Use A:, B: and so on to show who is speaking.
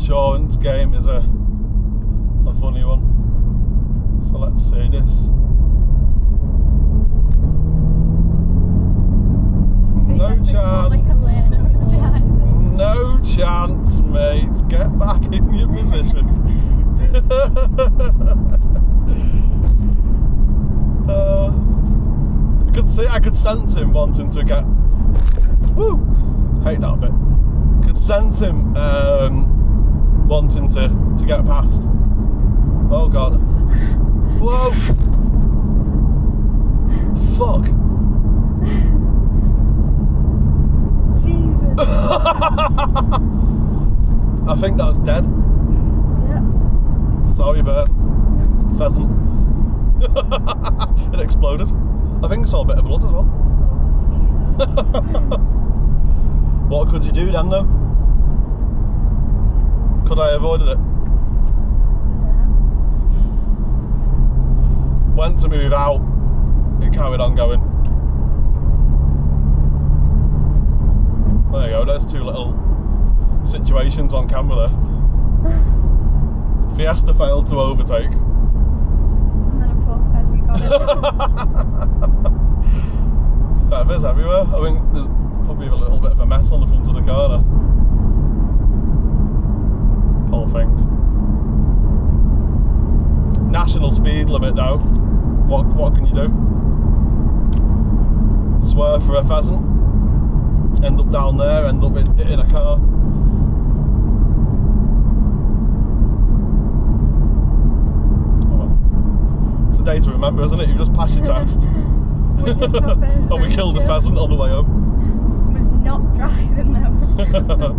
A: insurance game is a funny one. So let's see this. No chance. No chance, mate. Get back in your position. I could sense him wanting to get. Woo! Hate that bit. Could sense him wanting to get past. Oh god. Whoa! Fuck.
B: Jesus.
A: I think that's dead.
B: Yeah.
A: Sorry, bird. Pheasant. It exploded. I think I saw a bit of blood as well.
B: Oh, Jesus.
A: What could you do then, though? Could I have avoided it? Went to move out. It carried on going. There you go. There's two little situations on camera there. Fiesta failed to overtake.
B: And then a poor pheasant got it.
A: Feathers everywhere. I think there's probably a little bit of a mess on the front of the car there. Poor thing. National speed limit now. What can you do? Swerve for a pheasant. End up down there, end up in a car. Oh well. It's a day to remember, isn't it? You just pass your test.
B: And
A: we killed a pheasant on the way home.
B: Was not driving though.